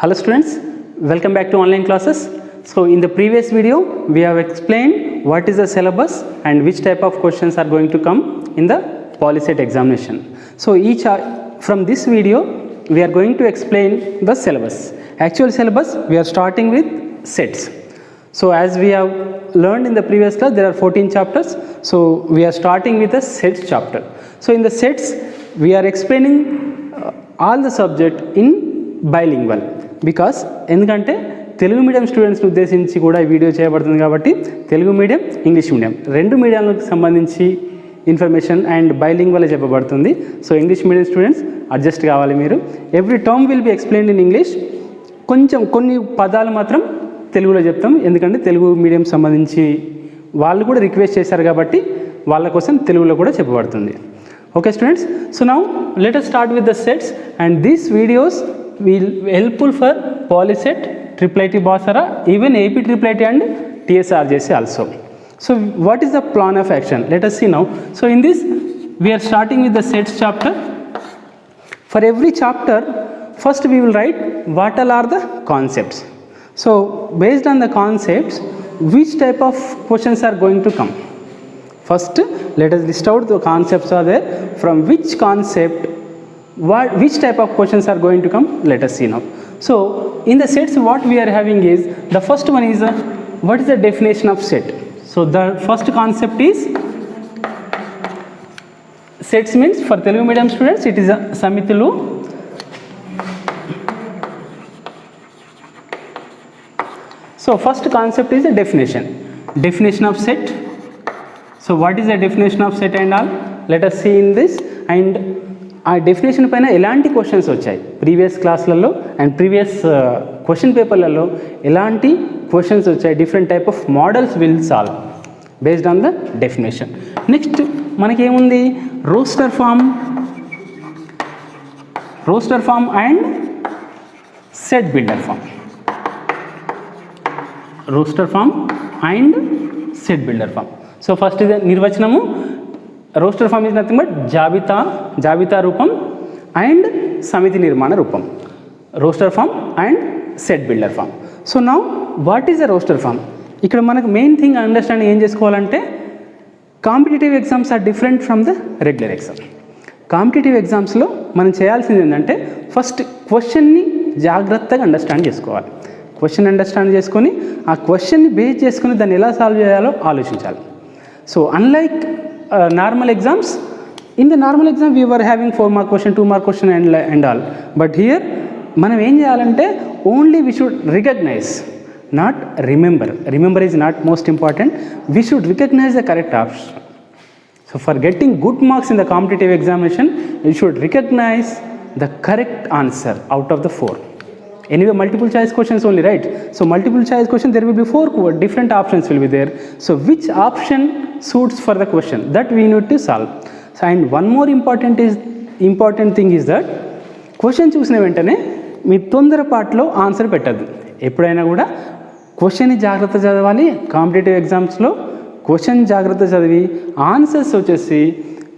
Hello students, welcome back to online classes. So in the previous video we have explained what is the syllabus and which type of questions are going to come in the PolyCET examination. So from this video we are going to explain the syllabus. Actual syllabus we are starting with sets. So as we have learned in the previous class, there are 14 chapters. So we are starting with the sets chapter. So in the sets we are explaining all the subject in bilingual. Because ఎందుకంటే Telugu medium స్టూడెంట్స్ని ఉద్దేశించి కూడా ఈ video చేయబడుతుంది కాబట్టి Telugu medium English medium రెండు మీడియాలకు సంబంధించి information and bilingual చెప్పబడుతుంది. So English medium students adjust కావాలి మీరు. Every term will be explained in English. కొన్ని పదాలు మాత్రం తెలుగులో చెప్తాం, ఎందుకంటే తెలుగు మీడియం సంబంధించి వాళ్ళు కూడా రిక్వెస్ట్ చేశారు కాబట్టి వాళ్ళ కోసం తెలుగులో కూడా చెప్పబడుతుంది. Okay students, so now let us start with the sets and these videos will helpful for PolyCET, IIIT Basara, even AP IIIT and TSRJC also. So what is the plan of action? Let us see now. So in this we are starting with the sets chapter. For every chapter first we will write what all are the concepts. So based on the concepts which type of questions are going to come. First let us list out the concepts are there, from which concept which type of questions are going to come. Let us see now. So in the sets what we are having is, the first one is what is the definition of set. So the first concept is sets means for Telugu medium students it is Samitulu. So first concept is the definition of set. So what is the definition of set and all, let us see in this. And ఆ definition పైన ఎలాంటి questions వచ్చాయి previous క్లాస్లలో and previous question పేపర్లలో ఎలాంటి questions వచ్చాయి, different type of models will solve based on the definition. Next మనకేముంది, roster form and set builder form. Roster form and set builder form. So first ఇది నిర్వచనము. Roster form is nothing but జాబితా రూపం and సమితి నిర్మాణ రూపం. Roster form and set builder form. So now what is the roster form? ఇక్కడ మనకు main thing understanding ఏం చేసుకోవాలంటే, competitive exams are different from the regular exam. Competitive ఎగ్జామ్స్లో మనం చేయాల్సింది ఏంటంటే ఫస్ట్ క్వశ్చన్ని జాగ్రత్తగా అండర్స్టాండ్ చేసుకోవాలి. క్వశ్చన్ అండర్స్టాండ్ చేసుకొని ఆ క్వశ్చన్ని బేస్ చేసుకొని దాన్ని ఎలా సాల్వ్ చేయాలో ఆలోచించాలి. So unlike normal exams, in the normal exam we were having 4 mark question, 2 mark question and all, but here మనం ఏం చేయాలంటే only we should recognize, not remember is not most important. We should recognize the correct option. So for getting good marks in the competitive examination you should recognize the correct answer out of the 4. Anyway multiple choice questions only, right? So multiple choice question there will be 4 different options will be there. So which option suits for the question, that we need to solve. So and one more important thing is that question చూసిన వెంటనే మీ తొందరపాటులో answer పెట్టద్దు. ఎప్పుడైనా కూడా క్వశ్చన్ని జాగ్రత్త చదవాలి. Competitive ఎగ్జామ్స్లో question జాగ్రత్త చదివి ఆన్సర్స్ వచ్చేసి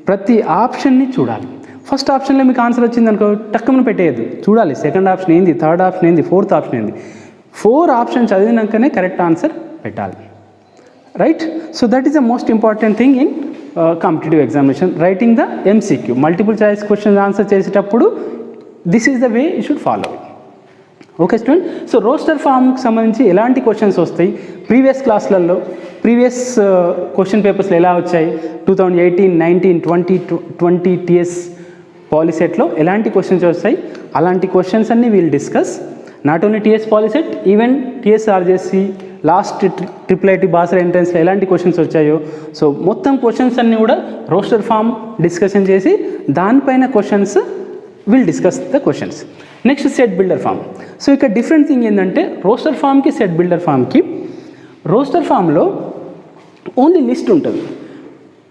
ప్రతి ఆప్షన్ని చూడాలి. ఫస్ట్ ఆప్షన్లో మీకు ఆన్సర్ వచ్చింది అనుకో టక్కుమని పెట్టేయద్దు, చూడాలి సెకండ్ ఆప్షన్ ఏంది, థర్డ్ ఆప్షన్ ఏంది, ఫోర్త్ ఆప్షన్ ఏంది. 4 ఆప్షన్ చదివినాకనే కరెక్ట్ ఆన్సర్ పెట్టాలి, right? So that is the most important thing in competitive examination. Writing the MCQ, multiple choice question answer చేసేటప్పుడు this is the way you should follow. Okay student, so roster ఫామ్కి సంబంధించి ఎలాంటి questions వస్తాయి, previous క్లాస్లలో previous question పేపర్స్లో ఎలా వచ్చాయి, 2018, 19, 20 TS PolyCETలో ఎలాంటి questions వస్తాయి, అలాంటి క్వశ్చన్స్ అన్నీ wheel discuss. Not only TS PolyCET, even TSRJC, last IIIT Basara ఎంట్రన్స్లో ఎలాంటి క్వశ్చన్స్ వచ్చాయో, సో మొత్తం క్వశ్చన్స్ అన్నీ కూడా రోస్టర్ ఫామ్ డిస్కషన్ చేసి దానిపైన questions will discuss the questions. Next set builder form. So ఇక్కడ డిఫరెంట్ థింగ్ ఏంటంటే రోస్టర్ ఫామ్కి సెట్ బిల్డర్ ఫామ్కి, రోస్టర్ ఫామ్లో ఓన్లీ లిస్ట్ ఉంటుంది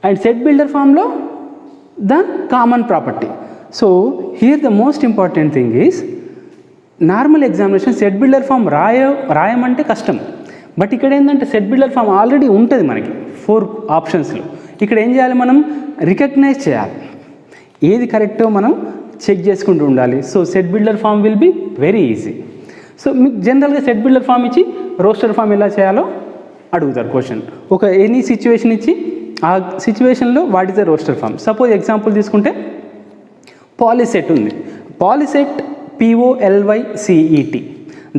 అండ్ సెట్ బిల్డర్ ఫామ్లో the common property. So here the most important thing is, normal examination set builder form రాయమంటే కష్టం, but ఇక్కడ ఏంటంటే సెట్ బిల్డర్ ఫామ్ ఆల్రెడీ ఉంటుంది మనకి 4 ఆప్షన్స్లో. ఇక్కడ ఏం చేయాలి, మనం రికగ్నైజ్ చేయాలి, ఏది కరెక్టో మనం చెక్ చేసుకుంటూ ఉండాలి. So set builder form will be very easy. So మీకు జనరల్గా సెట్ బిల్డర్ ఫామ్ ఇచ్చి రోస్టర్ ఫామ్ ఎలా చేయాలో అడుగుతారు క్వశ్చన్. ఒక ఎనీ సిచ్యువేషన్ ఇచ్చి ఆ సిచ్యువేషన్లో what is the roster form. Suppose example తీసుకుంటే పాలిసెట్ ఉంది. POLYCET POLYCET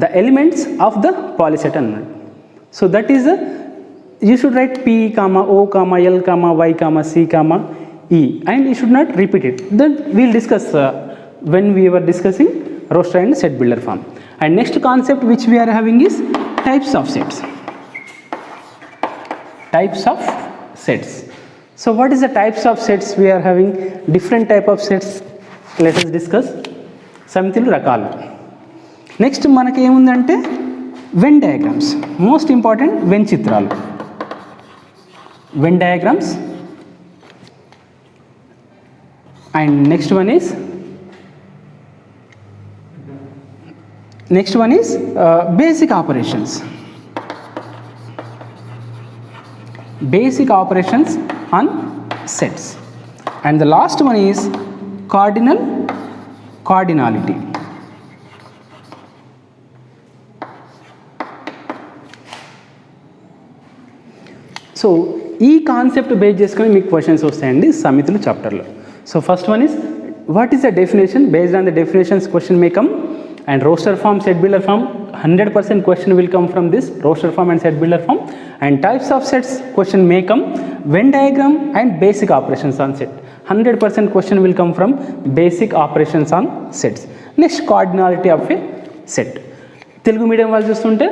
the elements of the POLYCET అన్నాడు. So that is you should write P, O, L, Y, C, E and you should not repeat it. Then we will discuss when we were discussing roster and set builder form. And next concept which we are having is types of sets. Types of sets. So what is the types of sets we are having? Different type of sets. Let us discuss. సమితులు రకాలు. Next మనకి ఏముందంటే Venn diagrams. Most important Venn చిత్రాలు. Venn diagrams. And next one is basic operations. Basic operations on sets. And the last one is cardinality. So ఈ concept base చేసుకొని మీకు questions వస్తాయండి సమితులు చాప్టర్లో. So first one is what is the definition? Based on the definitions question may come. And roster form, set builder form, 100% question will come from this roster form and set builder form. And types of sets question may come. Venn diagram and basic operations on set, 100% question will come from basic operations on sets. Next, cardinality of a set. Telugu medium వాళ్ళు చూస్తుంటే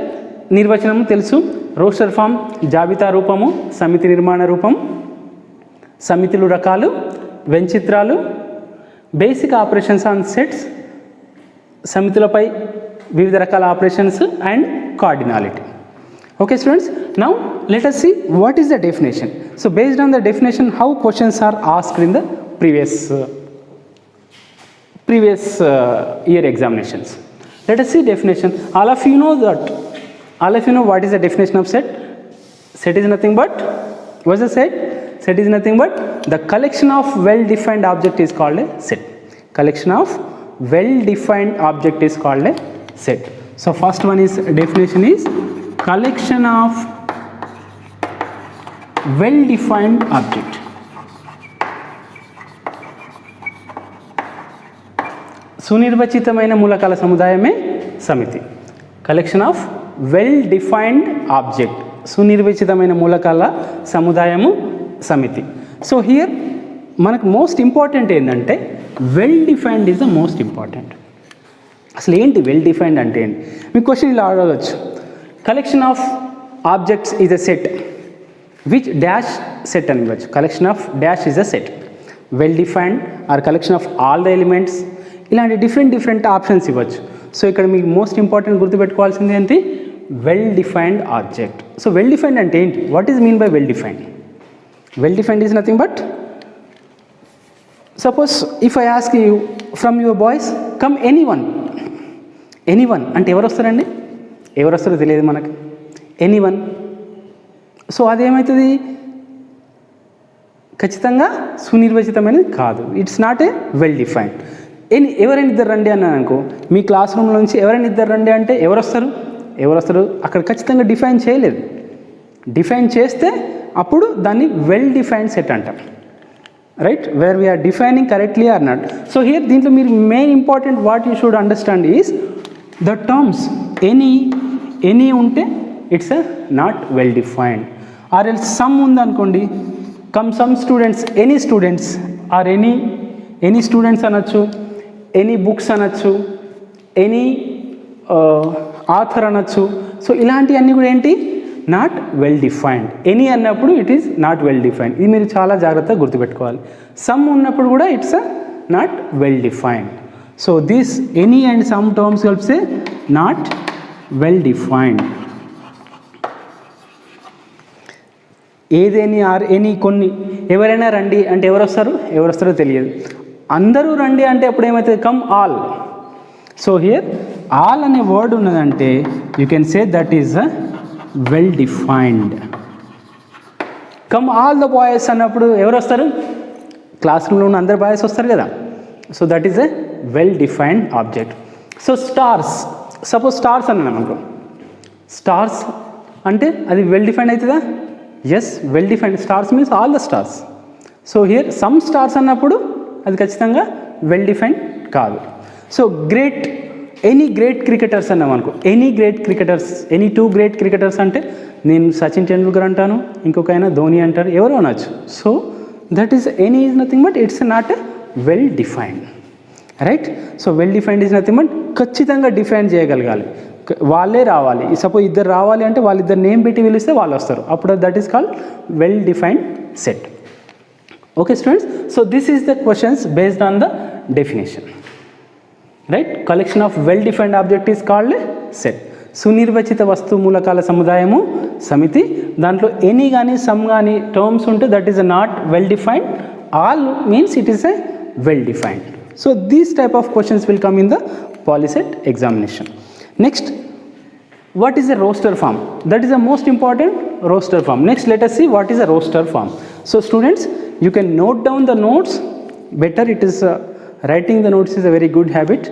నిర్వచనం తెలుసు. Roster form జాబితా రూపము, సమితి నిర్మాణ రూపం, సమితులు రకాలు, వెన్ చిత్రాలు, బేసిక్ ఆపరేషన్స్ ఆన్ సెట్స్, సమితులపై వివిధ రకాల operations and cardinality. Okay students, now let us see what is the definition. So based on the definition, how questions are asked in the previous year examinations. Let us see definition. All of you know what is the definition of set. Set is nothing but, what is the set? Set is nothing but the collection of well-defined object is called a set. Collection of well-defined object is called a set. So first one is definition is collection of well-defined object. సునిర్వచితమైన మూలకాల సముదాయమే సమితి. Collection of well defined object, సునిర్వచితమైన మూలకాల సముదాయము సమితి. So here మనకు most important ఏంటంటే well defined is the most important. అసలు ఏంటి వెల్ డిఫైన్డ్ అంటే ఏంటి? మీ క్వశ్చన్ ఇలా అడగవచ్చు. Collection of objects is a set which dash set అని ఇవ్వచ్చు. Collection of dash is a set. Well defined or collection of all the elements, ఇలాంటి different options ఇవ్వచ్చు. సో ఇక్కడ మీకు మోస్ట్ ఇంపార్టెంట్ గుర్తుపెట్టుకోవాల్సింది ఏంటి? Well defined object. So well defined అంటే ఏంటి? What is mean by well defined? Well defined is nothing but, suppose if I ask you from your boys come anyone. Anyone అంటే ఎవరు వస్తారండి? ఎవరు వస్తారో తెలియదు మనకి. ఎనీవన్. సో అదేమవుతుంది? ఖచ్చితంగా సునిర్వచితమైనది కాదు. It's not a well defined. ఎవరైనా ఇద్దరు రండి అన్నాను అనుకో, మీ క్లాస్ రూమ్ నుంచి ఎవరైనా ఇద్దరు రండి అంటే ఎవరు వస్తారు? అక్కడ ఖచ్చితంగా డిఫైన్ చేయలేదు. డిఫైన్ చేస్తే అప్పుడు దాన్ని వెల్ డిఫైన్డ్ సెట్ అంటాం, right? Where we're defining correctly or not. So here దీంట్లో మీరు main important what you should understand is the terms. Any ఉంటే it's not well defined. Or else some ఉందనుకోండి, some students, any students or any students అనొచ్చు, any books అనొచ్చు, any author అనొచ్చు. సో ఇలాంటివన్నీ కూడా ఏంటి? Not well defined. ఎనీ అన్నప్పుడు it is not well defined. ఇది మీరు చాలా జాగ్రత్తగా గుర్తుపెట్టుకోవాలి. సమ్ ఉన్నప్పుడు కూడా it's not well defined. So this any and some terms కలిపితే నాట్ వెల్ డిఫైన్డ్. ఏదేని ఆర్ ఎనీ కొన్ని, ఎవరైనా రండి అంటే ఎవరు వస్తారో తెలియదు. అందరూ రండి అంటే అప్పుడు ఏమవుతుంది? Come all. So here all అనే వర్డ్ ఉన్నదంటే you can say that is well defined. Come all the boys అన్నప్పుడు ఎవరు వస్తారు? క్లాస్ రూమ్లో ఉన్న అందరు బాయ్స్ వస్తారు కదా. So that is a well defined object. So stars, suppose stars అన్నాను అనుకో, స్టార్స్ అంటే అది వెల్ డిఫైన్డ్ అవుతుందా? Yes, well defined. Stars means all the stars. So here some stars అన్నప్పుడు అది ఖచ్చితంగా వెల్ డిఫైన్డ్ కాదు. So great, any great cricketers అన్నాం అనుకో, any great cricketers, any 2 great cricketers అంటే నేను సచిన్ టెండూల్కర్ అంటాను, ఇంకొక ఆయన ధోని అంటారు, ఎవరు అనొచ్చు. So that is any is nothing but it's not well defined, right? So well defined is nothing but ఖచ్చితంగా డిఫైన్ చేయగలగాలి, వాళ్ళే రావాలి. సపోజ్ ఇద్దరు రావాలి అంటే వాళ్ళిద్దరు నేమ్ పెట్టి పిలిస్తే వాళ్ళు వస్తారు, అప్పుడు that is called well defined set. Okay students, so this is the questions based on the definition, right? Collection of well defined object is called set. సునిర్వచిత వస్తు మూలకాల సముదాయము సమితి. దాంట్లో ఎనీ కానీ సమ్ కానీ టర్మ్స్ ఉంటే that is not well defined, all means it is a well defined. So these type of questions will come in the POLYCET examination. Next, what is a roster form? That is the most important, roster form. Next, let us see what is a roster form. So students, you can note down the notes. Better it is writing the notes is a very good habit.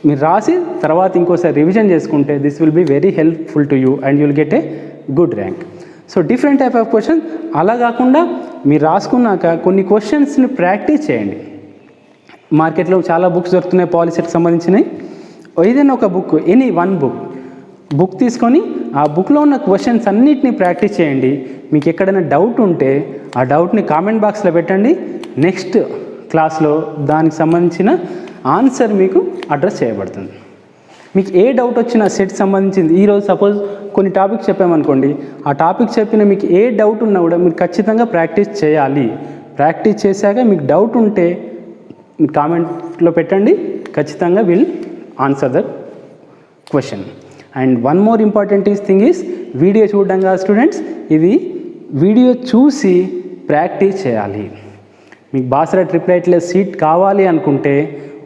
మీరు రాసి తర్వాత ఇంకోసారి revision చేసుకుంటే this will be very helpful to you and you will get a good rank. So different type of question. అలా కాకుండా మీరు రాసుకున్నాక కొన్ని క్వశ్చన్స్ని ప్రాక్టీస్ చేయండి. మార్కెట్లో చాలా బుక్స్ దొరుకుతున్నాయి పాలిసెట్కి సంబంధించినవి. ఏదైనా ఒక బుక్, ఎనీ వన్ బుక్ తీసుకొని ఆ బుక్లో ఉన్న క్వశ్చన్స్ అన్నిటినీ ప్రాక్టీస్ చేయండి. మీకు ఎక్కడైనా డౌట్ ఉంటే ఆ డౌట్ని కామెంట్ బాక్స్లో పెట్టండి. నెక్స్ట్ క్లాస్లో దానికి సంబంధించిన ఆన్సర్ మీకు అడ్రస్ చేయబడుతుంది. మీకు ఏ డౌట్ వచ్చినా సెట్ సంబంధించింది, ఈరోజు సపోజ్ కొన్ని టాపిక్స్ చెప్పామనుకోండి, ఆ టాపిక్ చెప్పిన మీకు ఏ డౌట్ ఉన్నా కూడా మీరు ఖచ్చితంగా ప్రాక్టీస్ చేయాలి. ప్రాక్టీస్ చేశాక మీకు డౌట్ ఉంటే కామెంట్లో పెట్టండి, ఖచ్చితంగా will answer the question. And one more important thing is video చూడడం కాదు స్టూడెంట్స్, ఇది వీడియో చూసి ప్రాక్టీస్ చేయాలి. మీకు బాసరా ట్రిప్లైట్లెస్ సీట్ కావాలి అనుకుంటే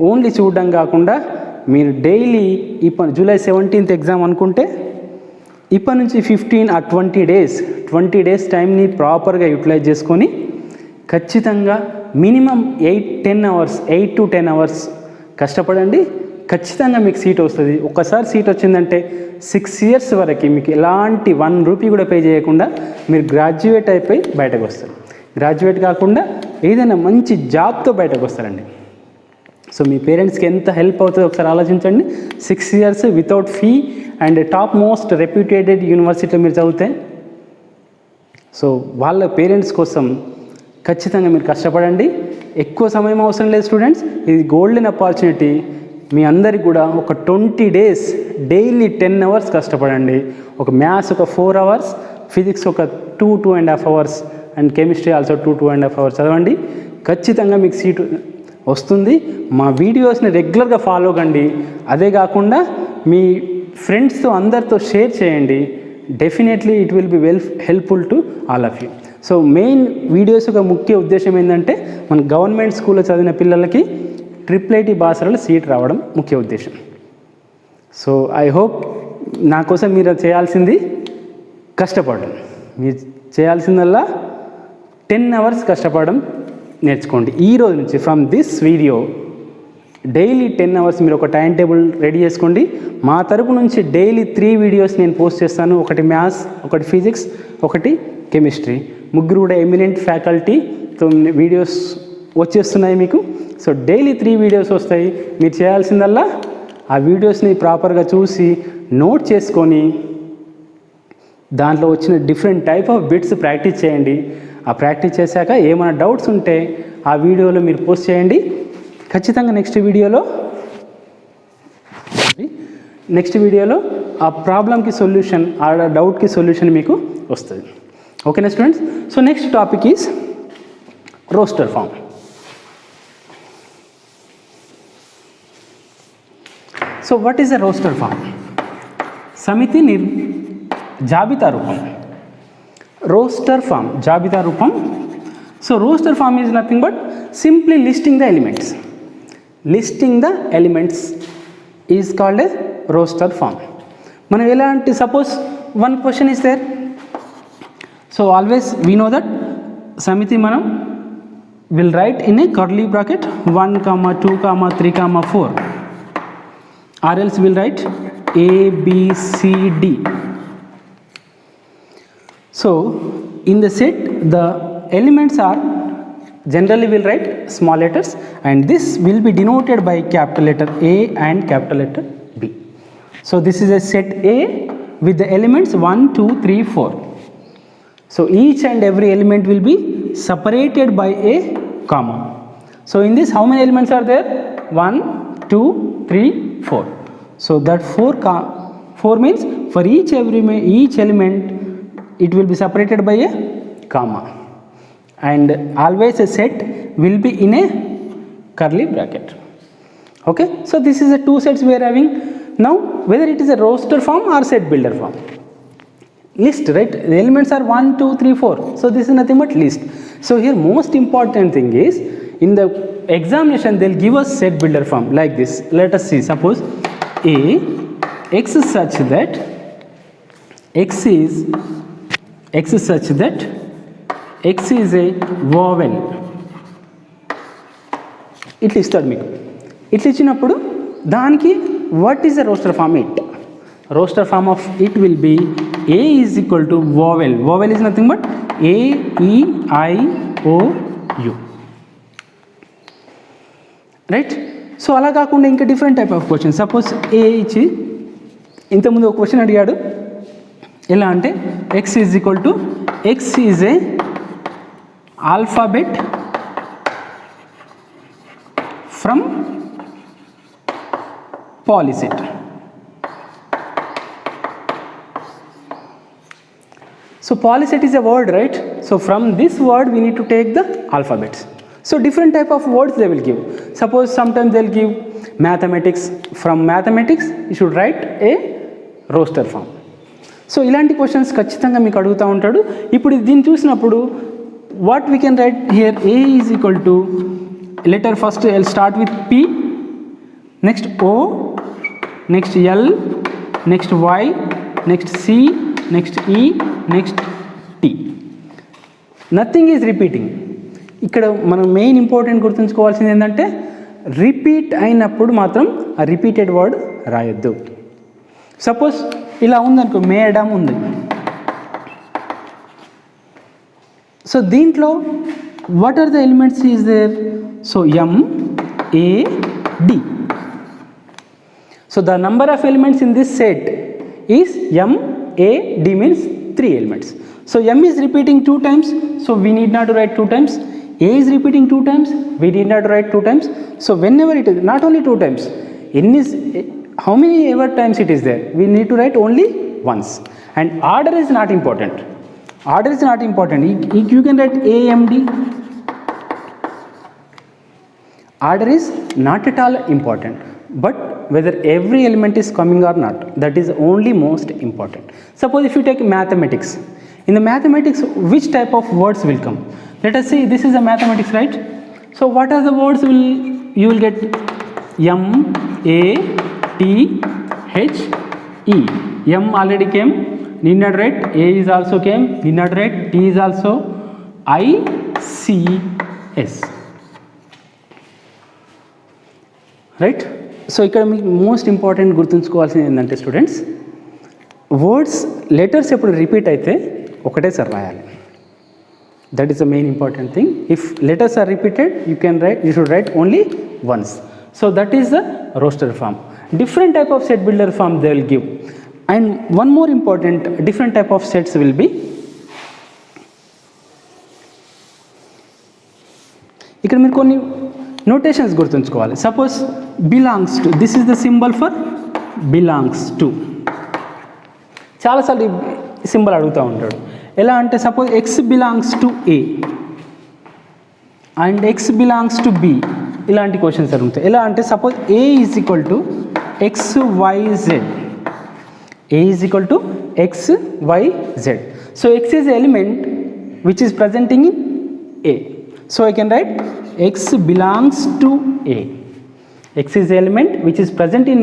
ఓన్లీ చూడడం కాకుండా మీరు డైలీ జూలై 17th ఎగ్జామ్ అనుకుంటే ఇప్పటి నుంచి 15 or 20 డేస్ టైంని ప్రాపర్గా యూటిలైజ్ చేసుకొని ఖచ్చితంగా మినిమం 8 to 10 hours కష్టపడండి. ఖచ్చితంగా మీకు సీట్ వస్తుంది. ఒక్కసారి సీట్ వచ్చిందంటే 6 years వరకు మీకు ఎలాంటి 1 రూపీ కూడా పే చేయకుండా మీరు గ్రాడ్యుయేట్ అయిపోయి బయటకు వస్తారు. గ్రాడ్యుయేట్ కాకుండా ఏదైనా మంచి జాబ్తో బయటకు వస్తారండి. సో మీ పేరెంట్స్కి ఎంత హెల్ప్ అవుతుందో ఒకసారి ఆలోచించండి. 6 years without fee and top most reputed యూనివర్సిటీలో మీరు చదివితే, సో వాళ్ళ పేరెంట్స్ కోసం ఖచ్చితంగా మీరు కష్టపడండి. ఎక్కువ సమయం అవసరం లేదు స్టూడెంట్స్, ఇది గోల్డెన్ ఆపర్చునిటీ. మీ అందరికి కూడా ఒక 20 days డైలీ 10 hours కష్టపడండి. ఒక మ్యాథ్స్ ఒక 4 hours, ఫిజిక్స్ ఒక 2.5 hours and chemistry also 2.5 hours చదవండి. ఖచ్చితంగా మీకు సీటు వస్తుంది. మా వీడియోస్ని రెగ్యులర్గా ఫాలో కండి. అదే కాకుండా మీ ఫ్రెండ్స్తో అందరితో షేర్ చేయండి. Definitely it will be helpful to all of you. So main videos యొక్క ముఖ్య ఉద్దేశం ఏంటంటే మన గవర్నమెంట్ స్కూల్లో చదివిన పిల్లలకి IIIT బాసరాలో సీట్ రావడం ముఖ్య ఉద్దేశం. సో ఐ హోప్ నా కోసం మీరు చేయాల్సింది కష్టపడడం. మీరు చేయాల్సిందల్లా 10 hours కష్టపడడం నేర్చుకోండి. ఈ రోజు నుంచి from this video daily 10 hours మీరు ఒక టైం టేబుల్ రెడీ చేసుకోండి. మా తరపు నుంచి డైలీ 3 videos నేను పోస్ట్ చేస్తాను. ఒకటి మ్యాథ్స్, ఒకటి ఫిజిక్స్, ఒకటి కెమిస్ట్రీ. ముగ్గురు కూడా ఎమినెంట్ ఫ్యాకల్టీతో వీడియోస్ వచ్చేస్తున్నాయి మీకు. సో డైలీ 3 videos వస్తాయి. మీరు చేయాల్సిందల్లా ఆ వీడియోస్ని ప్రాపర్గా చూసి నోట్ చేసుకొని దాంట్లో వచ్చిన different type of bits practice చేయండి. ఆ ప్రాక్టీస్ చేశాక ఏమైనా డౌట్స్ ఉంటే ఆ వీడియోలో మీరు పోస్ట్ చేయండి. ఖచ్చితంగా నెక్స్ట్ వీడియోలో ఆ ప్రాబ్లమ్కి సొల్యూషన్, ఆ డౌట్కి సొల్యూషన్ మీకు వస్తుంది. ఓకేనా students? So next topic is roster form. So what is a roster form? సమితి జాబితా రూపం. రోస్టర్ ఫామ్ జాబితా రూపం. So roster form is nothing but simply listing the elements. Listing the elements is called a roster form. మనం ఎలాంటి, suppose one question is there. So always we know that సమితి మనం will write in a curly bracket 1, 2, 3, 4, or else we'll write A, B, C, D. So in the set the elements are generally we'll write small letters, and this will be denoted by capital letter A and capital letter B. So this is a set A with the elements 1, 2, 3, 4. So each and every element will be separated by a comma. So in this how many elements are there? 1, 2, 3, 4. So that 4 means for each element it will be separated by a comma, and always a set will be in a curly bracket. Okay, so this is the two sets we are having. Now whether it is a roster form or set builder form, list, right? The elements are 1, 2, 3, 4. So this is nothing but list. So here most important thing is in the examination they'll give us set builder form like this. Let us see. Suppose A x is such that x is a vowel. ఇట్లా ఇస్తాడు మీకు. ఇట్లా ఇచ్చినప్పుడు దానికి what is the roster form? Roster form of it will be A is equal to vowel. Vowel is nothing but A, E, I, O, U. Right? So అలా కాకుండా ఇంకా different type of question. Suppose A ఇచ్చి ఇంతకుముందు ఒక question అడిగాడు. ఎలా అంటే x is equal to x is a alphabet from POLYCET. So polyset is a word, right? So from this word we need to take the alphabets. So different type of words they will give. Suppose sometimes they'll give mathematics. From mathematics you should write a roster form. So ఇలాంటి questions ఖచ్చితంగా మీకు అడుగుతూ ఉంటాడు. ఇప్పుడు దీన్ని చూసినప్పుడు what we can write here, A is equal to letter first I'll start with P, next O, next L, next Y, next C, next E, next T. Nothing is repeating. ఇక్కడ మనం main important గుర్తుంచుకోవాల్సింది ఏంటంటే repeat అయినప్పుడు మాత్రం ఆ repeated word రాయొద్దు. Suppose ఇలా ఉందనుకో, madam ఉంది. సో దీంట్లో what are the elements is there? So M, A, D. So the number of elements in this set is M, A, D means 3 elements. So M is repeating 2 times, so we need not to write 2 times. A is repeating 2 times, we need not to write 2 times. So whenever it is not only 2 times, N is how many ever times it is there, we need to write only once. And order is not important. Order is not important. You can write A, M, D. Order is not at all important, but whether every element is coming or not, that is only most important. Suppose if you take mathematics, in the mathematics which type of words will come? Let us see, this is a mathematics, right? So what are the words you will get? M, A, T, H, E. M already came, need not write. A is also came, need not write. T is also. I, C, S. Right? So ఇక్కడ మీకు most important గుర్తుంచుకోవాల్సింది ఏంటంటే students, words letters ఎప్పుడు repeat అయితే ఒకటేసారి రాయాలి. That is the main important thing. If letters are repeated you should write only once. So that is the roster form. Different type of set builder form they will give. And one more important different type of sets will be, ఇక్కడ మీరు కొన్ని notations గుర్తుంచుకోవాలి. Suppose belongs to, this is the symbol for belongs to. చాలాసార్లు ఈ symbol అడుగుతూ ఉంటాడు. ఎలా అంటే suppose X belongs to A and X belongs to B, ఇలాంటి క్వశ్చన్స్ అడుగుతాయి. ఎలా అంటే suppose A is equal to X Y Z. A is equal to X Y Z. So X is element which is presenting in A. So I can write x belongs to A. X is the element which is present in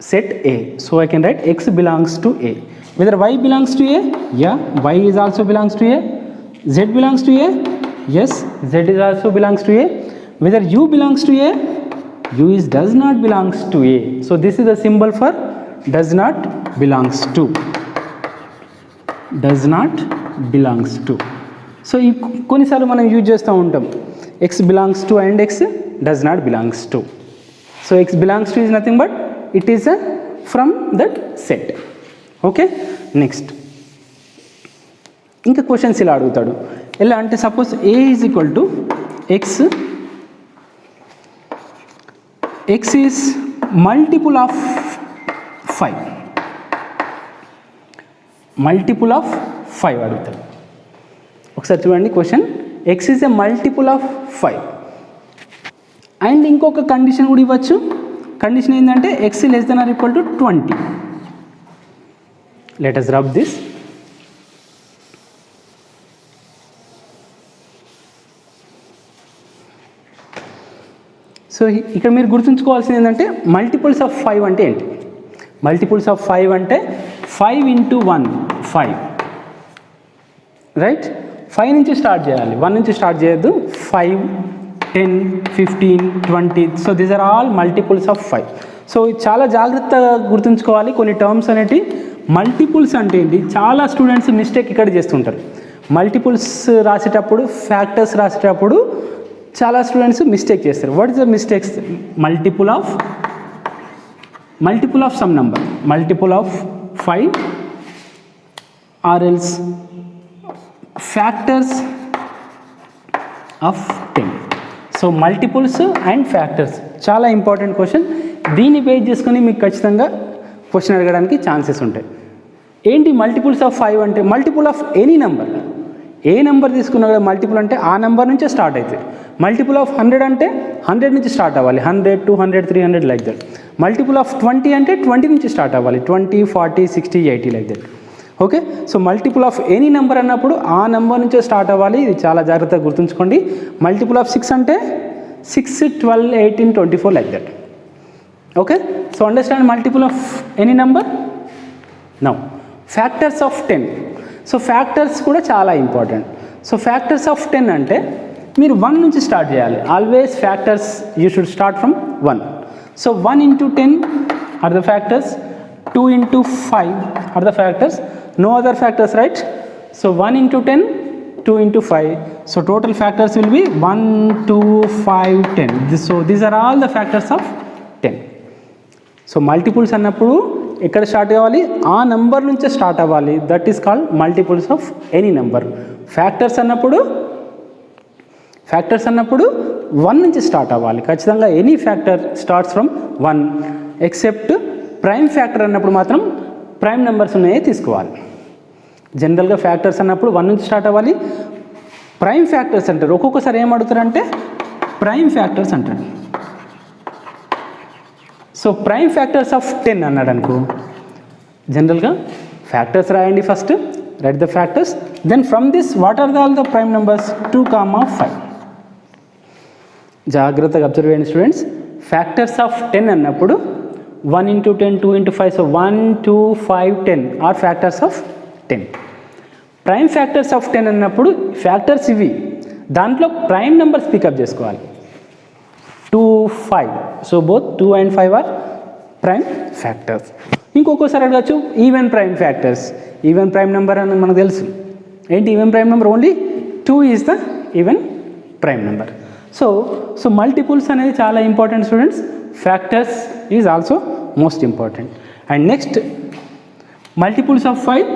set A. So I can write x belongs to A. Whether y belongs to A? Yeah, y is also belongs to A. Z belongs to A? Yes, Z is also belongs to A. Whether U belongs to A? U is does not belongs to A. So this is the symbol for does not belongs to, does not belongs to. So ఈ కొన్నిసార్లు మనం use చేస్తూ ఉంటాం, X belongs to and X does not belongs to. So X belongs to is nothing but it is from that set. Okay, next ఇంకా questions ఇలా అడుగుతాడు. ఎలా అంటే suppose A is equal to X, X is multiple of 5, multiple of 5 అడుగుతాడు. ఒకసారి చూడండి question, X is a multiple of 5 and ఇంకొక condition కూడా ఇవ్వచ్చు. కండిషన్ ఏంటంటే X less than or equal to 20. Let us rub this. సో ఇక్కడ మీరు గుర్తుంచుకోవాల్సింది ఏంటంటే మల్టిపుల్స్ ఆఫ్ 5 అంటే ఏంటి. మల్టిపుల్స్ ఆఫ్ 5 అంటే 5 into 1 5, రైట్. 5 నుంచి స్టార్ట్ చేయాలి, 1 నుంచి స్టార్ట్ చేయొద్దు. 5, 10, 15, 20. So these are all multiples of 5. So చాలా జాగ్రత్తగా గుర్తుంచుకోవాలి కొన్ని టర్మ్స్ అనేవి. మల్టిపుల్స్ అంటే ఏంటి, చాలా స్టూడెంట్స్ మిస్టేక్ ఇక్కడ చేస్తుంటారు. మల్టిపుల్స్ రాసేటప్పుడు, ఫ్యాక్టర్స్ రాసేటప్పుడు చాలా స్టూడెంట్స్ మిస్టేక్ చేస్తారు. What is the mistakes? Multiple of some number, multiple of 5 or else factors of 10. So multiples and factors చాలా ఇంపార్టెంట్ క్వశ్చన్. దీన్ని బేస్ చేసుకొని మీకు ఖచ్చితంగా క్వశ్చన్ అడగడానికి ఛాన్సెస్ ఉంటాయి. ఏంటి మల్టిపుల్స్ ఆఫ్ 5 అంటే? Multiple of any number, A number తీసుకున్నా కూడా మల్టిపుల్ అంటే ఆ నెంబర్ నుంచే స్టార్ట్ అవుతాయి. మల్టిపుల్ ఆఫ్ 100 అంటే 100 నుంచి స్టార్ట్ అవ్వాలి, 100, 200, 300 లైక్ దట్. మల్టిపుల్ ఆఫ్ 20 అంటే 20 నుంచి స్టార్ట్ అవ్వాలి, 20, 40, 60, 80 like that. Okay, so multiple of any number అన్నప్పుడు ఆ నెంబర్ నుంచే స్టార్ట్ అవ్వాలి. ఇది చాలా జాగ్రత్తగా గుర్తుంచుకోండి. మల్టిపుల్ ఆఫ్ 6 అంటే 6, 12, 18, 24 like that. Okay, so understand multiple of any number. Now factors of 10. So factors కూడా చాలా ఇంపార్టెంట్. సో ఫ్యాక్టర్స్ ఆఫ్ 10 అంటే మీరు 1 నుంచి స్టార్ట్ చేయాలి. Always factors you should start from 1. So 1 into 10 are the factors, 2 into 5 are the factors, no other factors, right? So 1 into 10, 2 into 5. So total factors will be 1, 2, 5, 10. So these are all the factors of 10. So multiples అన్నప్పుడు ఎక్కడ start కావాలి? ఆ number నుంచే start అవ్వాలి. That is called multiples of any number. Factors అన్నప్పుడు 1 నుంచి start అవ్వాలి ఖచ్చితంగా. Any factor starts from 1 except prime factor అన్నప్పుడు మాత్రం ప్రైమ్ నెంబర్స్ ఉన్నాయే తీసుకోవాలి. జనరల్గా ఫ్యాక్టర్స్ అన్నప్పుడు 1 నుంచి స్టార్ట్ అవ్వాలి. ప్రైమ్ ఫ్యాక్టర్స్ అంటారు. ఒక్కొక్కసారి ఏం అడుగుతారంటే ప్రైమ్ ఫ్యాక్టర్స్ అంటారు. సో ప్రైమ్ ఫ్యాక్టర్స్ ఆఫ్ 10 అన్నాడు అనుకో, జనరల్గా ఫ్యాక్టర్స్ రాయండి first, right the factors, then from this what are all the prime numbers 2, 5. జాగ్రత్తగా అబ్జర్వ్ చేయండి స్టూడెంట్స్. ఫ్యాక్టర్స్ ఆఫ్ 10 అన్నప్పుడు 1 into 10, 2 into 5. So 1, 2, 5, 10 are factors of 10. Prime factors of 10 అన్నప్పుడు factors ఇవి, దాంట్లో ప్రైమ్ నెంబర్స్ పికప్ చేసుకోవాలి. 2, 5. So both 2 and 5 are prime factors. ఇంకొకసారి అడగచ్చు even prime factors. Even prime number అని మనకు తెలుసు. ఏంటి even prime number? Only 2 is the even prime number. So multiples అనేది చాలా important students. Factors is also most important. And next multiples of 5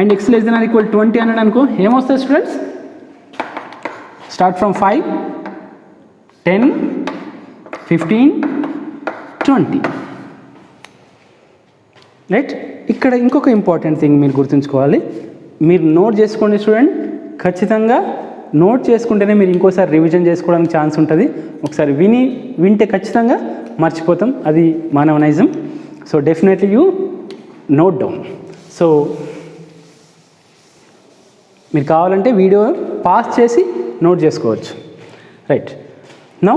and X less than or equal 20 అన్నాడు అనుకో, ఏమొస్తుంది students? Start from 5, 10, 15, 20, right. ఇక్కడ ఇంకొక important thing మీరు గుర్తుంచుకోవాలి. మీరు నోట్ చేసుకోండి స్టూడెంట్, ఖచ్చితంగా నోట్ చేసుకుంటేనే మీరు ఇంకోసారి రివిజన్ చేసుకోవడానికి ఛాన్స్ ఉంటుంది. ఒకసారి వింటే ఖచ్చితంగా మర్చిపోతాం, అది మానవ నైజం. So definitely you note down. So మీరు కావాలంటే వీడియో పాస్ చేసి నోట్ చేసుకోవచ్చు, రైట్. నౌ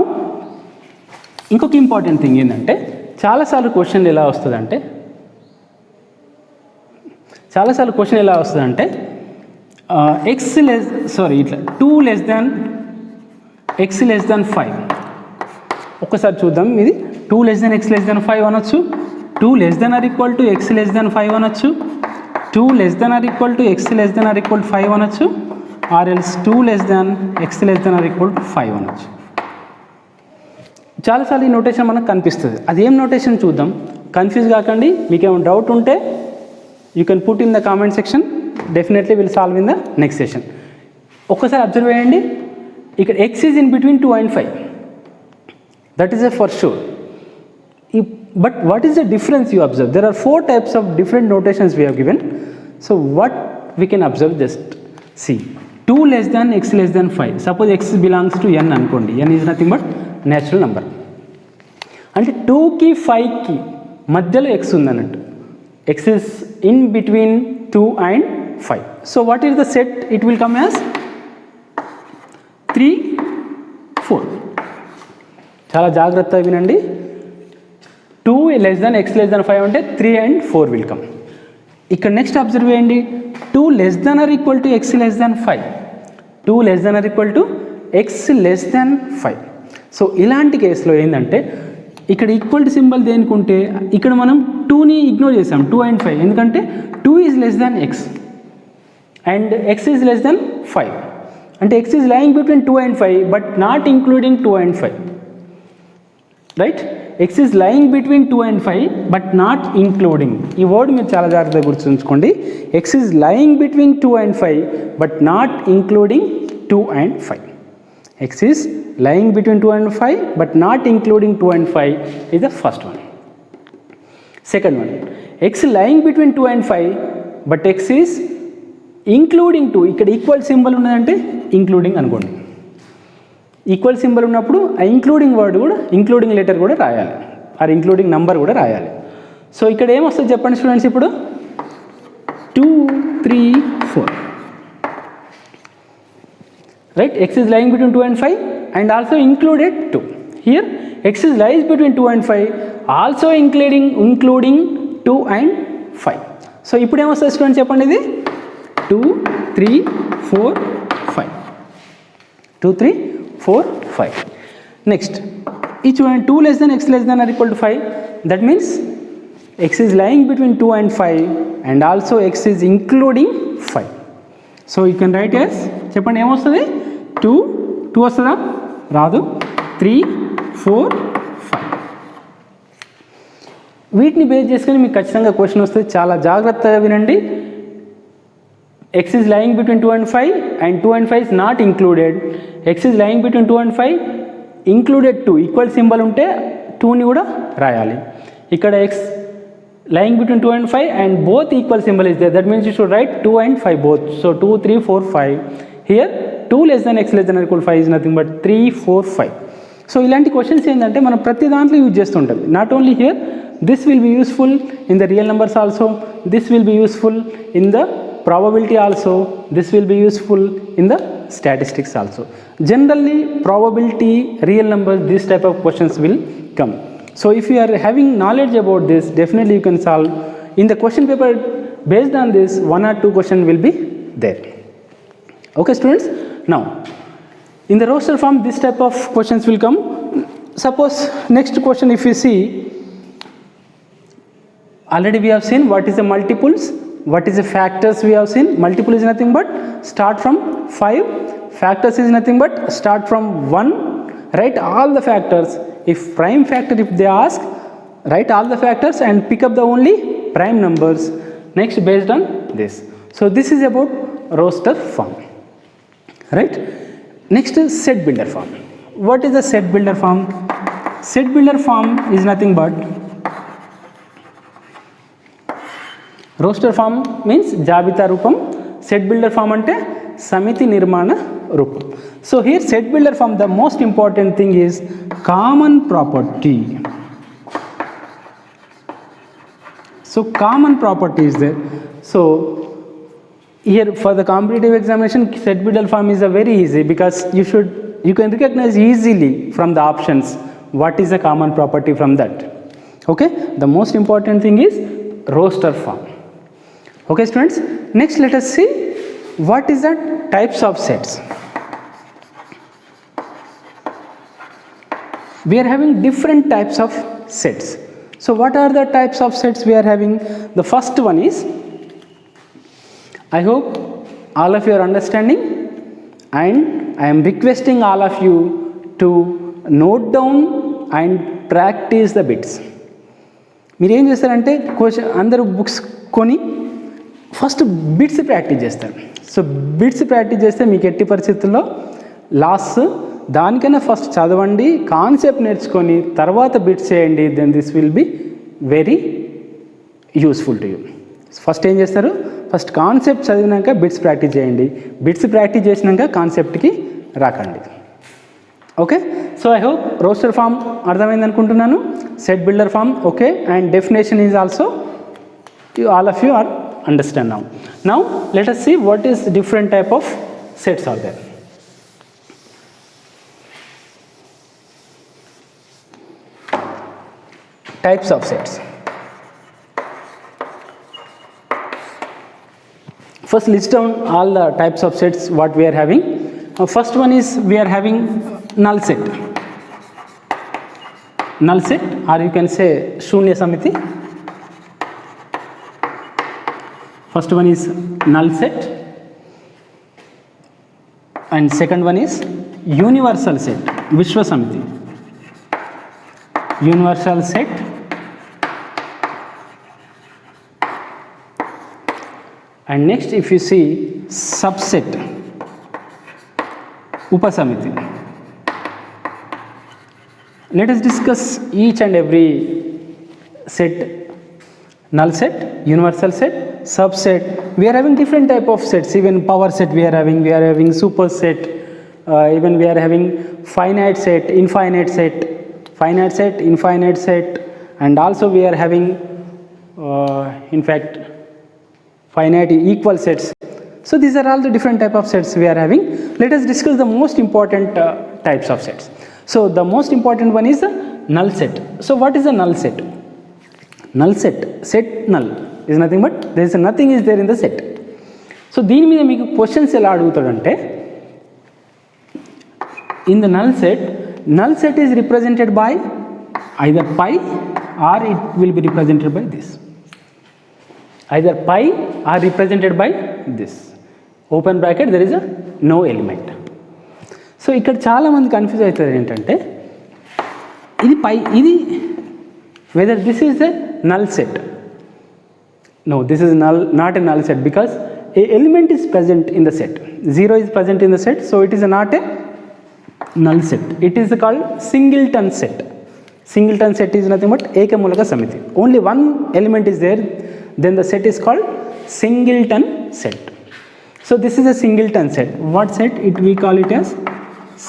ఇంకొక ఇంపార్టెంట్ థింగ్ ఏంటంటే చాలాసార్లు క్వశ్చన్ ఎలా వస్తుందంటే ఇట్లా 2 less than x less than 5. ఒక్కసారి చూద్దాం. ఇది 2 less than x less than 5 అనొచ్చు, 2 less than or equal to x less than 5 అనొచ్చు, 2 less than or equal to x less than or equal to 5 అనొచ్చు, or else 2 less than x less than or equal to 5 అనొచ్చు. చాలాసార్లు ఈ notation మనకు కనిపిస్తుంది. అదేం notation చూద్దాం. Confuse కాకండి. మీకు ఏమైనా డౌట్ ఉంటే you can put in the comment section. Definitely will solve in the next session. ఒక్కసారి అబ్జర్వ్ చేయండి. ఇక్కడ x is in between 2 and 5. That is a for sure. But what is the difference you observe? There are 4 types of different notations we have given. So what we can observe, just see. 2 less than x less than 5. Suppose x belongs to n అనుకోండి. n is nothing but natural number. అంటే 2కి 5కి మధ్యలో x ఉందన్నట్టు. x is in between 2 and 5. So what is the set? It will come as 3, 4. చాలా జాగ్రత్తగా వినండి. 2 less than x less than 5 అంటే 3 and 4 will come. ఇక్కడ నెక్స్ట్ అబ్జర్వ్ చేయండి. 2 less than or equal to x less than 5. 2 less than or equal to x less than 5. So ఇలాంటి కేసులో ఏంటంటే ఇక్కడ ఈక్వల్ టు సింబల్ దేనికుంటే ఇక్కడ మనం 2ని ఇగ్నోర్ చేసాం, 2 and 5. ఎందుకంటే 2 is less than x and X is less than 5. అంటే x is lying between 2 and 5 but not including 2 and 5. Right? x is lying between 2 and 5 but not including. ఈ word మీరు చాలా జాగ్రత్తగా గుర్తుంచుకోండి. x is lying between 2 and 5 but not including 2 and 5. x is lying between 2 and 5 but not including 2 and 5 is the first one. Second one, x lying between 2 and 5 but x is including 2. ఇక్కడ equal symbol ఉన్నదంటే including అనుకోండి. Equal symbol ఉన్నప్పుడు ఆ including word కూడా, including letter కూడా రాయాలి, are including number కూడా రాయాలి. సో ఇక్కడ ఏమొస్తుంది చెప్పండి స్టూడెంట్స్. ఇప్పుడు 2, 3, 4. Right? x is lying between 2 and 5 and also included 2. Here x is lies between 2 and 5 also including 2 and 5. So ఇప్పుడు ఏమొస్తుంది స్టూడెంట్స్ చెప్పండి. ఇది 2, 3, 4, 5. 2, 3, 4, 5. Next, each one 2 less than x less than or equal to 5. That means x is lying between 2 and 5 and also x is including 5. So you can write as చెప్పండి ఏమొస్తుంది. 2 వస్తుందా? రాదు. 3, 4, 5. వీటిని base చేసుకొని మీకు ఖచ్చితంగా క్వశ్చన్ వస్తుంది. చాలా జాగ్రత్తగా వినండి. x is lying between 2 and 5 and 2 and 5 is not included. x is lying between 2 and 5 included 2. Equal symbol ఉంటే 2ని కూడా రాయాలి. ఇక్కడ x lying between 2 and 5 and both equal symbol is there. That means you should write 2 and 5 both. So 2, 3, 4, 5. Here 2 less than x less than or equal to 5 is nothing but 3, 4, 5. So ఇలాంటి questions ఏంటంటే మనం ప్రతి దాంట్లో use చేస్తుంటాం. Not only here, this will be useful in the real numbers also, this will be useful in the probability also, this will be useful in the statistics also. Generally probability, real numbers, this type of questions will come. So if you are having knowledge about this, definitely you can solve in the question paper. Based on this, 1 or 2 questions will be there. Okay students, now in the roster form this type of questions will come. Suppose next question, if you see, already we have seen what is the multiples, what is the factors. We have seen multiple is nothing but start from 5, factors is nothing but start from 1. Write all the factors. If prime factor, if they ask, write all the factors and pick up the only prime numbers. Next, based on this. So this is about roster form, right? Next is set builder form. What is the set builder form? Set builder form is nothing but roster form means జాబితా రూపం. Set builder form అంటే సమితి నిర్మాణ రూపం. So here set builder form, the most important thing is common property. So common property is there. So here for the competitive examination, set builder form is a very easy, because you can recognize easily from the options what is the common property from that. Okay, the most important thing is roster form. Okay students, next let us see what is the types of sets. We are having different types of sets. So what are the types of sets we are having? The first one is, I hope all of you are understanding, and I am requesting all of you to note down and practice the bits. మీరు ఏం చేస్తారంటే question అందరూ books కొని first bits practice చేస్తారు. So bits practice చేస్తే మీకు ఎట్టి పరిస్థితుల్లో లాస్. దానికైనా ఫస్ట్ చదవండి, కాన్సెప్ట్ నేర్చుకొని తర్వాత బిట్స్ చేయండి. Then this will be very useful to you. First ఏం చేస్తారు, ఫస్ట్ కాన్సెప్ట్ చదివినాక బిట్స్ ప్రాక్టీస్ చేయండి. బిట్స్ ప్రాక్టీస్ చేసినాక కాన్సెప్ట్కి రాకండి. Okay, so I hope roster form అర్థమైంది అనుకుంటున్నాను. Set builder form okay, and definition is also all of you are understand now. Now let us see what is different type of sets are there. Types of sets. First list down all the types of sets what we are having. First one is we are having null set. Null set, or you can say Shunya Samiti. First one is null set, and second one is universal set, Vishwa Samiti. Universal set, and next if you see subset, Upasamiti. Let us discuss each and every set. Null set, universal set, subset. We are having different type of sets. Even power set we are having superset, even we are having finite set, infinite set, infinite set, and also we are having in fact finite equal sets. So these are all the different type of sets we are having. Let us discuss the most important types of sets. So the most important one is the null set. So what is a null set? Null set, set null is nothing but there is nothing is there in the set. So దీని మీద మీకు questions ఎలా అడుగుతాడంటే, in the null set is represented by either pi or it will be represented by this. Either pi or represented by this. Open bracket, there is a no element. So ఇక్కడ చాలామంది confuse అవుతారు ఏంటంటే, ఇది పై, ఇది whether this is a null set. No, this is null, not a null set, because a element is present in the set. 0 is present in the set, so it is not a null set. It is called singleton set. Singleton set is nothing but Ekamulaka Samiti. Only one element is there, then the set is called singleton set. So this is a singleton set. What set? We call it as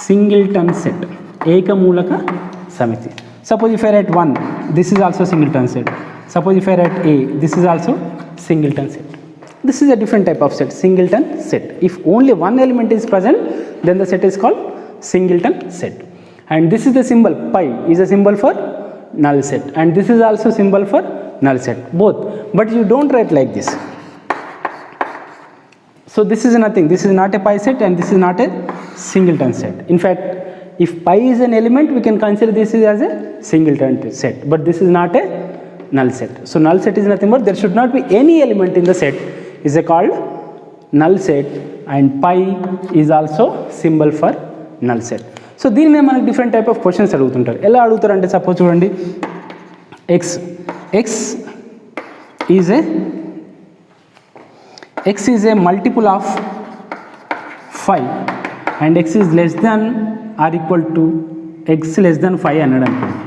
singleton set. Ekamulaka Samiti. Suppose if I write 1, this is also singleton set. Suppose if I write A, this is also singleton set. This is a different type of set, singleton set. If only one element is present, then the set is called singleton set. And this is the symbol, pi is a symbol for null set, and this is also symbol for null set, both. But you don't write like this. So this is nothing, this is not a pi set, and this is not a singleton set. In fact, if pi is an element, we can consider this as a singleton set, but this is not a null set. So null set is nothing but there should not be any element in the set, is called null set, and pi is also symbol for null set. So దీని మీద మనకు different type of questions అడుగుతుంటారు. ఎలా అడుగుతారు అంటే, suppose చూడండి, x is a multiple of 5 and x is less than or equal to x less than 5 అన్నాడు అనుకోండి.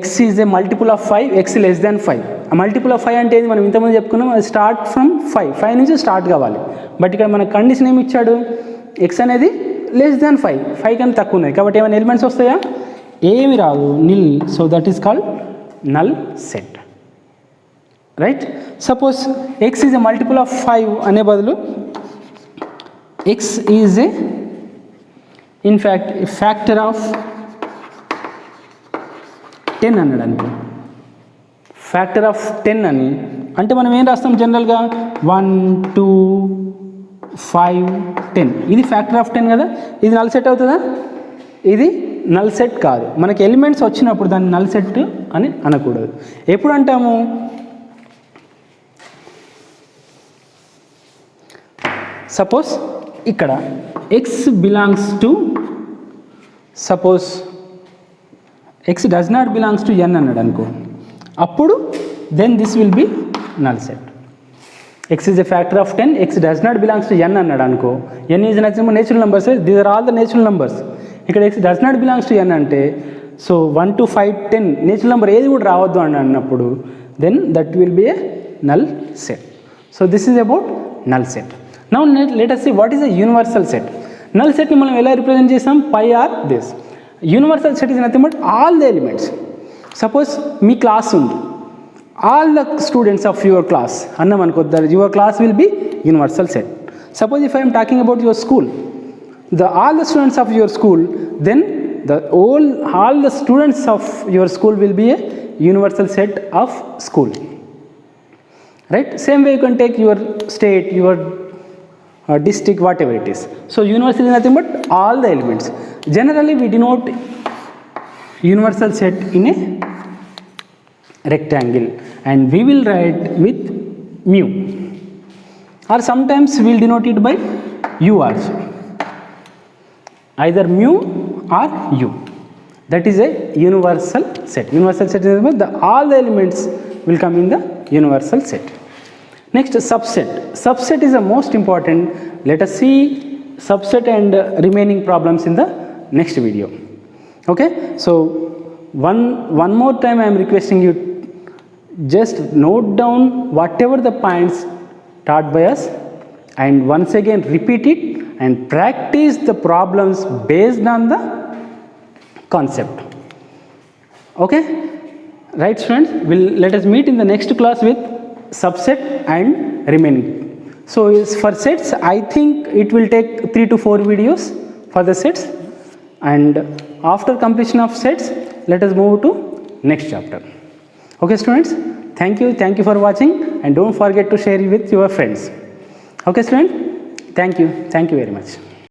x is a multiple of 5, x less than 5. ఆ మల్టిపుల్ ఆఫ్ 5 అంటే ఏది, మనం ఇంతకుముందు చెప్పుకున్నాం, అది స్టార్ట్ ఫ్రమ్ 5 నుంచి స్టార్ట్ కావాలి. బట్ ఇక్కడ మన కండిషన్ ఏమి ఇచ్చాడు, x అనేది లెస్ దాన్ 5 కన్నా తక్కువ ఉన్నది, కాబట్టి ఏమైనా ఎలిమెంట్స్ వస్తాయా, ఏమి రాదు, nil. So that is called null set, right. Suppose x is a multiple of 5 అనే బదులు x is a in fact factor of 10 అన్నాడు అనుకో. ఫ్యాక్టర్ ఆఫ్ 10 అని అంటే మనం ఏం రాస్తాం జనరల్గా, 1 2 5 10. ఇది ఫ్యాక్టర్ ఆఫ్ 10 కదా, ఇది నల్ సెట్ అవుతుందా, ఇది నల్ సెట్ కాదు. మనకి ఎలిమెంట్స్ వచ్చినప్పుడు దాన్ని నల్ సెట్ అని అనకూడదు. ఎప్పుడు అంటాము, సపోజ్ ఇక్కడ x belongs to, suppose x does not belongs to N అన్నాడు అనుకో, అప్పుడు then this will be null set. X is a factor of 10, x does not belongs to N అన్నాడు అనుకో, N is natural numbers, these are all the natural numbers. ఇక్కడ x does not belongs to N అంటే, so 1 to 5, 10 natural number ఏది కూడా రావద్దు అని అన్నప్పుడు then that will be a null set. So this is about null set. Now let us see what is a universal set. Null సెట్ని మనం ఎలా represent చేస్తాం, phi or this. Universal set is nothing but all the elements. Suppose మీ class ఉంది, all the students of your class annam anko, your class will be universal set. Suppose if I am talking about your school, all the students of your school, then all the students of your school will be a universal set of school, right? Same way you can take your state, your district, whatever it is. So universal is nothing but all the elements. Generally we denote universal set in a rectangle and we will write with mu, or sometimes we will denote it by u also, either mu or u. That is a universal set. Universal set is all the elements will come in the universal set. Next, subset. Subset is the most important. Let us see subset and remaining problems in the next video. Okay, so one more time I am requesting you, just note down whatever the points taught by us and once again repeat it and practice the problems based on the concept. Okay, right students, let us meet in the next class with subset and remaining. So for sets I think it will take 3 to 4 videos for the sets, and after completion of sets let us move to next chapter. Okay students, thank you for watching and don't forget to share it with your friends. Okay students, thank you very much.